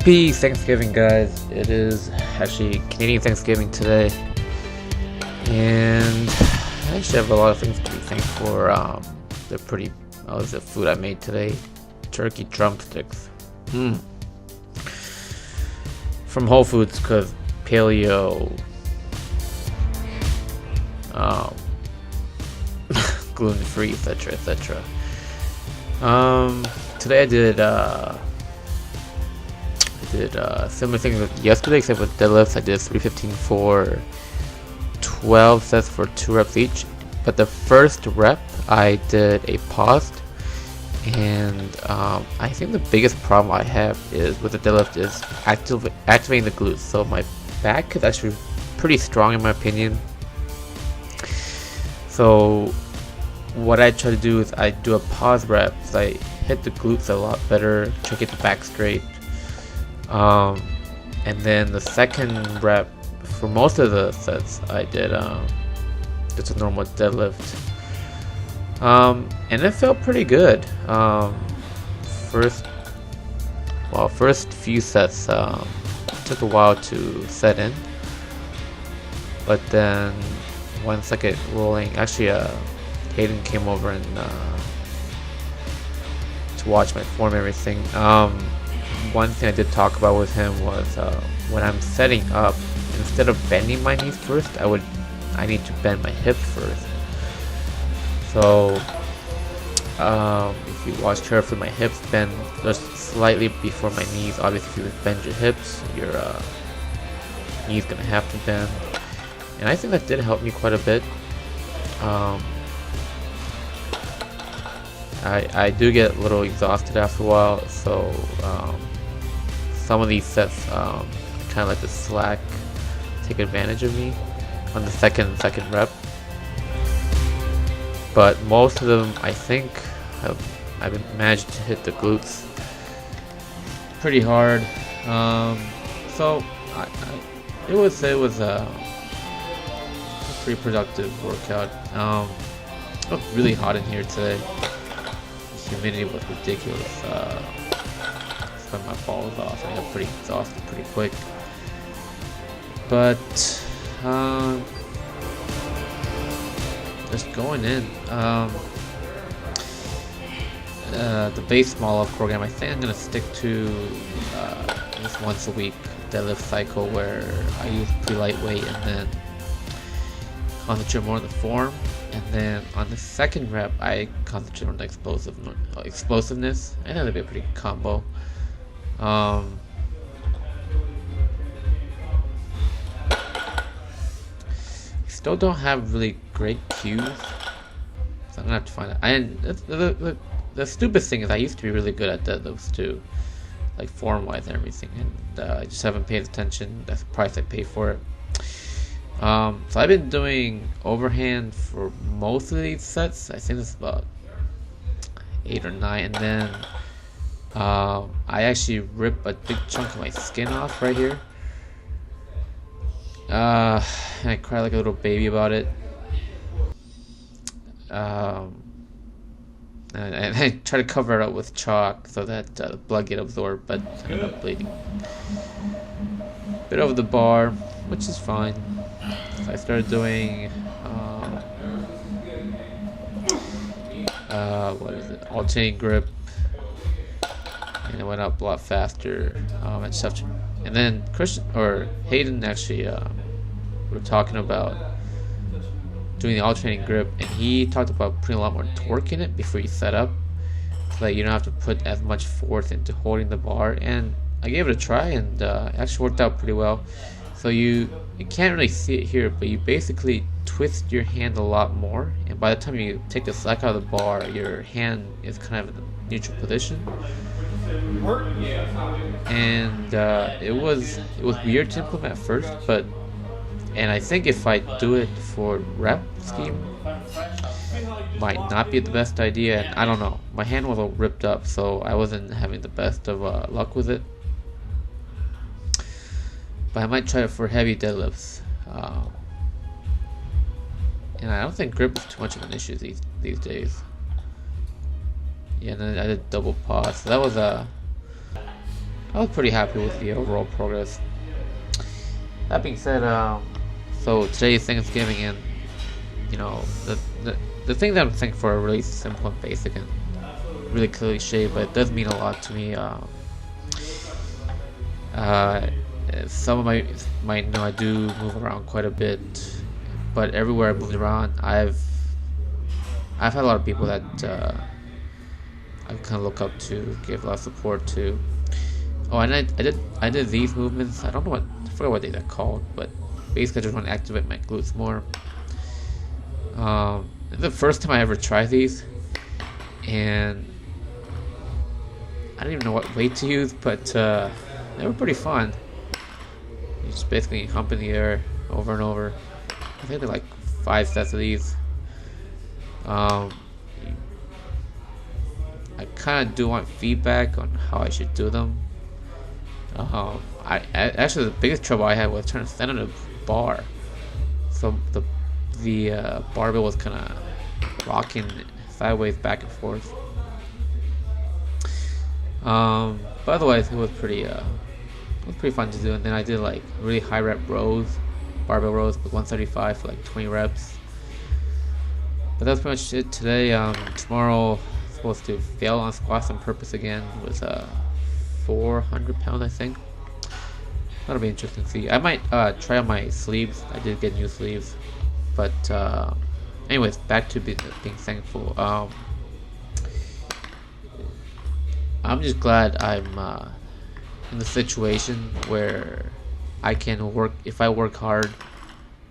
Happy Thanksgiving, guys. It is actually Canadian Thanksgiving today, and I actually have a lot of things to be thankful for. They're pretty, the food I made today. Turkey drumsticks. From Whole Foods, because paleo, gluten-free, etc, etc. Today I did similar thing with yesterday, except with deadlifts. I did 315 for 12 sets for 2 reps each. But the first rep, I did a paused, and I think the biggest problem I have is with the deadlift is activating the glutes. So my back is actually pretty strong in my opinion. So what I try to do is I do a pause rep, so I hit the glutes a lot better, try to get the back straight. And then the second rep, for most of the sets, I did just a normal deadlift, and it felt pretty good. First few sets took a while to set in, but then once I get rolling, actually Hayden came over and to watch my form and everything. One thing I did talk about with him was when I'm setting up, instead of bending my knees first, I need to bend my hips first. So if you watch carefully, my hips bend just slightly before my knees. Obviously, if you bend your hips, your knees gonna have to bend, and I think that did help me quite a bit. I do get a little exhausted after a while, so some of these sets I kind of let the slack take advantage of me on the second rep. But most of them, I think, I've managed to hit the glutes pretty hard. So it was a pretty productive workout. It looked really hot in here today. The humidity was ridiculous. Sweat my balls off. I got pretty exhausted pretty quick. But just going in. The base Smolov program, I think I'm gonna stick to this once a week deadlift cycle where I use pretty lightweight and then concentrate more on the form, and then on the second rep I concentrate on the explosiveness. I think that'd be a pretty good combo. Still don't have really great cues, so I'm gonna have to find it. And the stupid thing is I used to be really good at deadlifts too, like form wise and everything, and I just haven't paid attention. That's the price I pay for it. So I've been doing overhand for most of these sets. I think it's about 8 or 9, and then I actually rip a big chunk of my skin off right here. And I cry like a little baby about it. And I try to cover it up with chalk so that the blood get absorbed, but I end up bleeding a bit over the bar, which is fine. So I started doing alternating grip, and it went up a lot faster. And then Hayden actually we were talking about doing the alternating grip, and he talked about putting a lot more torque in it before you set up, so that you don't have to put as much force into holding the bar. And I gave it a try, and it actually worked out pretty well. So you can't really see it here, but you basically twist your hand a lot more, and by the time you take the slack out of the bar, your hand is kind of in a neutral position. And it was weird to implement at first, and I think if I do it for rep scheme, might not be the best idea. And I don't know, my hand was all ripped up, so I wasn't having the best of luck with it. But I might try it for heavy deadlifts. And I don't think grip is too much of an issue these days. Yeah, and then I did double pause. So that was I was pretty happy with the overall progress. That being said, so today is Thanksgiving, and you know the thing that I'm thankful for are really simple and basic and really cliche, but it does mean a lot to me. Some of my might know I do move around quite a bit, but everywhere I moved around, I've had a lot of people that I kind of look up to, give a lot of support to. Oh, and I did these movements. I don't know I forgot what they're called, but basically I just want to activate my glutes more. The first time I ever tried these, and I didn't even know what weight to use, but they were pretty fun. You just basically hump in the air over and over. I think they're like 5 sets of these. I kind of do want feedback on how I should do them. I actually, the biggest trouble I had was trying to stand on a bar, so the barbell was kind of rocking sideways back and forth. But otherwise, it was pretty fun to do. And then I did like really high rep rows, barbell rows with 135 for like 20 reps. But that's pretty much it today. Tomorrow I'm supposed to fail on squats on purpose again with 400 pounds, I think. That'll be interesting to see. I might try on my sleeves. I did get new sleeves. But anyways, back to being thankful. I'm just glad I'm in the situation where I can work. If I work hard,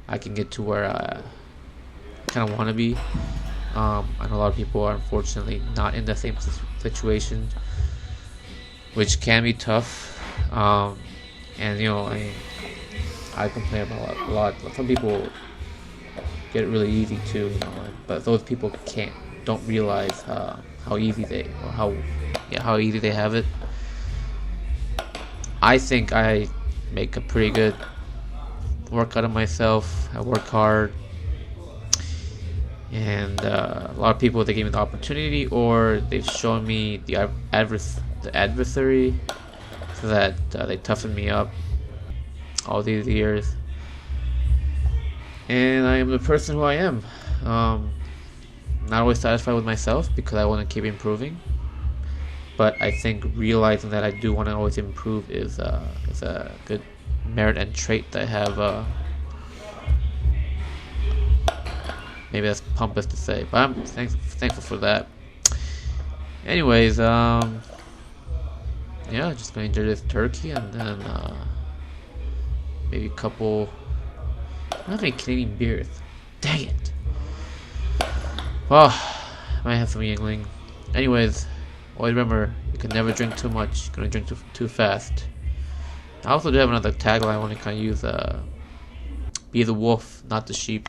I can get to where I kind of want to be. I know a lot of people are unfortunately not in the same situation, which can be tough. And you know, I complain about a lot. Some people get it really easy too, you know, but those people don't realize how easy how easy they have it. I think I make a pretty good workout of myself. I work hard, and a lot of people, they give me the opportunity, or they've shown me the adversary, so that they toughen me up all these years. And I am the person who I am. Not always satisfied with myself because I want to keep improving. But I think realizing that I do want to always improve is a good merit and trait that I have. Maybe that's pompous to say, but I'm thankful for that. Anyways, yeah, just gonna enjoy this turkey, and then maybe a couple. I don't have any Canadian beers. Dang it. Well, I might have some Yingling. Anyways, always remember, you can never drink too much. You're gonna drink too fast. I also do have another tagline I want to kind of use. Be the wolf, not the sheep.